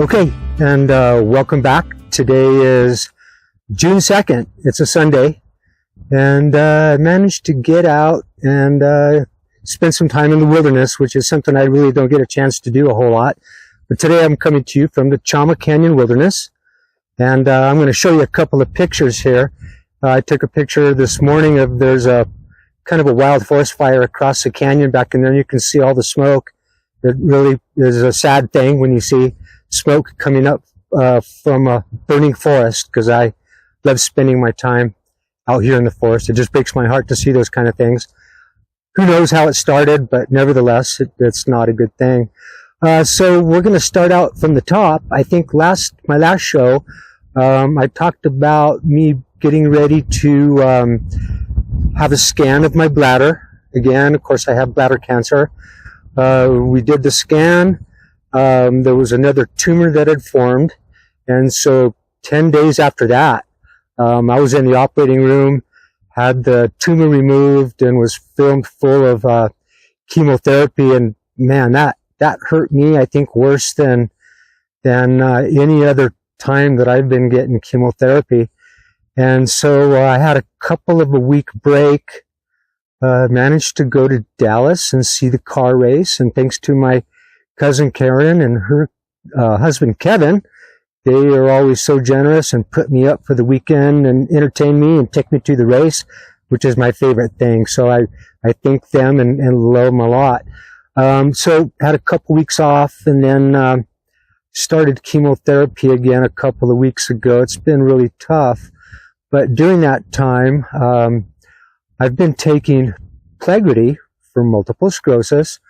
Okay, and welcome back. Today is June 2nd. It's a Sunday, and I managed to get out and spend some time in the wilderness, which is something I really don't get a chance to do a whole lot. But today I'm coming to you from the Chama Canyon Wilderness, and I'm going to show you a couple of pictures here. I took a picture this morning of there's a kind of a wild forest fire across the canyon back in there, and you can see all the smoke. It really is a sad thing when you see smoke coming up from a burning forest, because I love spending my time out here in the forest. It just breaks my heart to see those kind of things. Who knows how it started, but nevertheless, it's not a good thing. So we're going to start out from the top. I think my last show, I talked about me getting ready to have a scan of my bladder. Again, of course, I have bladder cancer. We did the scan. There was another tumor that had formed, and so 10 days after that, I was in the operating room, had the tumor removed, and was filled full of chemotherapy. And man, that hurt me, I think, worse than any other time that I've been getting chemotherapy. And so I had a couple of a week break, managed to go to Dallas and see the car race, and thanks to my cousin Karen and her husband Kevin, they are always so generous and put me up for the weekend and entertain me and take me to the race, which is my favorite thing. So I thank them and love them a lot. So had a couple weeks off, and then started chemotherapy again a couple of weeks ago. It's been really tough, but during that time, I've been taking Plegridy for multiple sclerosis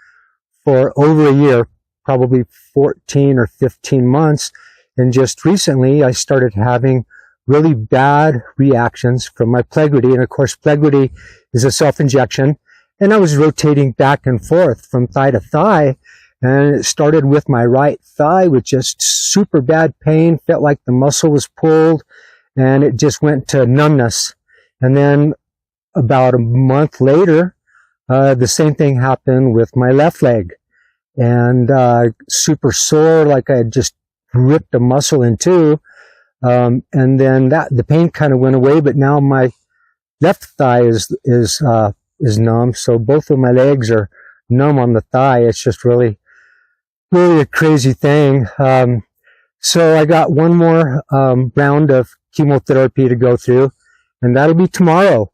for over a year, probably 14 or 15 months. And just recently, I started having really bad reactions from my Plegridy. And of course, Plegridy is a self-injection. And I was rotating back and forth from thigh to thigh. And it started with my right thigh with just super bad pain. Felt like the muscle was pulled, and it just went to numbness. And then about a month later, the same thing happened with my left leg. And super sore, like I had just ripped a muscle in two. And then the pain kind of went away, but now my left thigh is numb. So both of my legs are numb on the thigh. It's just really a crazy thing. So I got one more round of chemotherapy to go through, and that'll be tomorrow.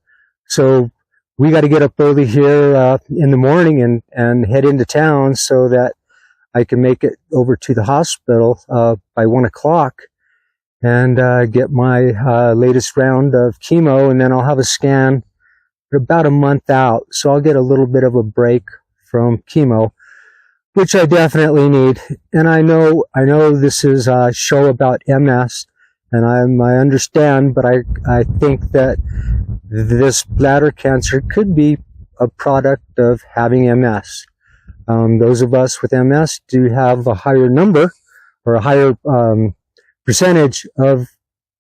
So we got to get up early here in the morning and head into town so that I can make it over to the hospital by 1 o'clock and get my latest round of chemo, and then I'll have a scan for about a month out. So I'll get a little bit of a break from chemo, which I definitely need. And I know this is a show about MS, and I understand, but I think that this bladder cancer could be a product of having MS. Those of us with MS do have a higher number or a higher percentage of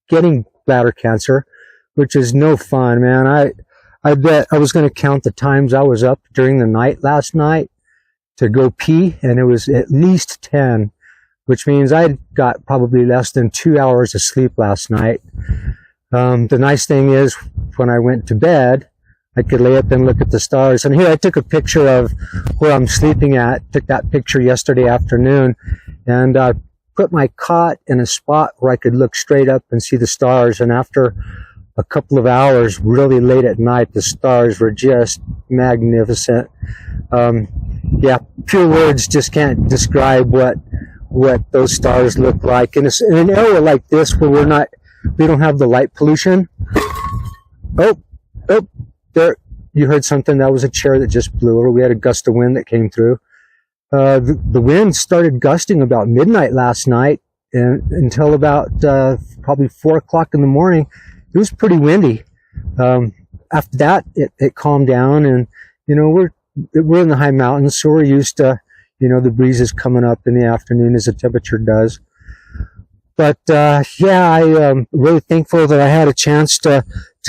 getting bladder cancer, which is no fun, man. I bet I was going to count the times I was up during the night last night to go pee, and it was at least 10, which means I got probably less than 2 hours of sleep last night. The nice thing is, when I went to bed, I could lay up and look at the stars. And here I took a picture of where I'm sleeping at. Took that picture yesterday afternoon, and put my cot in a spot where I could look straight up and see the stars. And after a couple of hours, really late at night, the stars were just magnificent. Yeah, pure words just can't describe what those stars look like. And in an area like this where we don't have the light pollution. Oh, there, you heard something. That was a chair that just blew over. We had a gust of wind that came through. The wind started gusting about midnight last night, and until about probably 4 o'clock in the morning. It was pretty windy. After that, it calmed down, and we're in the high mountains, so we're used to the breezes coming up in the afternoon as the temperature does. But yeah, I'm really thankful that I had a chance to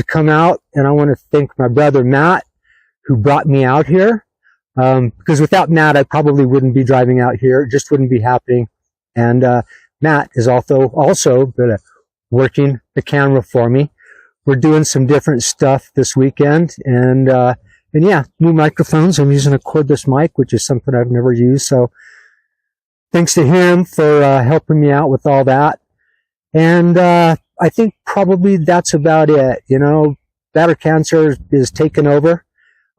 come out, and I want to thank my brother Matt, who brought me out here. Because without Matt, I probably wouldn't be driving out here. It just wouldn't be happening. And Matt is also working the camera for me. We're doing some different stuff this weekend, and yeah, new microphones. I'm using a cordless mic, which is something I've never used. So thanks to him for helping me out with all that. And I think probably that's about it. You know, bladder cancer is taken over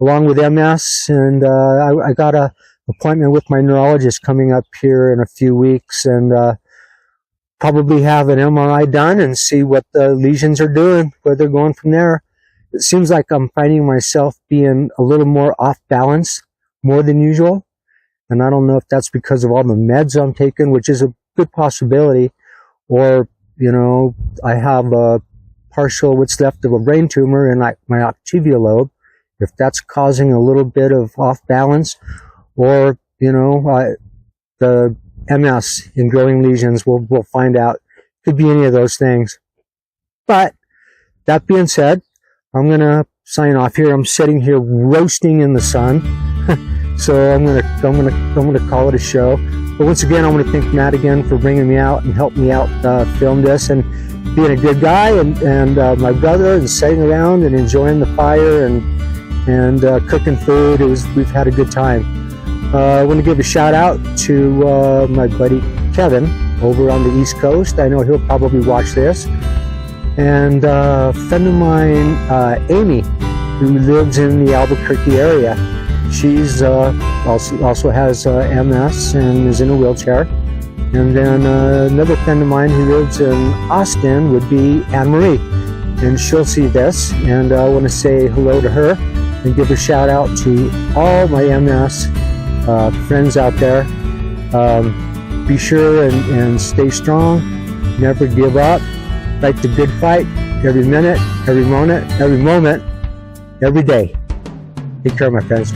along with MS, and I got a appointment with my neurologist coming up here in a few weeks, and probably have an MRI done and see what the lesions are doing, where they're going from there. It seems like I'm finding myself being a little more off balance, more than usual. And I don't know if that's because of all the meds I'm taking, which is a good possibility, or, you know, I have a partial, what's left of a brain tumor in my occipital lobe. If that's causing a little bit of off balance, or, you know, the MS in growing lesions, we'll find out. Could be any of those things. But that being said, I'm gonna sign off here. I'm sitting here roasting in the sun, so I'm gonna call it a show. But once again, I want to thank Matt again for bringing me out and helping me out film this, and being a good guy, and my brother, and sitting around and enjoying the fire and cooking food. We've had a good time. I want to give a shout out to my buddy Kevin over on the East Coast. I know he'll probably watch this. And a friend of mine, Amy, who lives in the Albuquerque area. She's also has MS and is in a wheelchair. And then another friend of mine who lives in Austin would be Anne Marie. And she'll see this. And I want to say hello to her and give a shout out to all my MS friends out there. Be sure and stay strong. Never give up. Fight the good fight every minute, every moment, every day. Take care, my friends.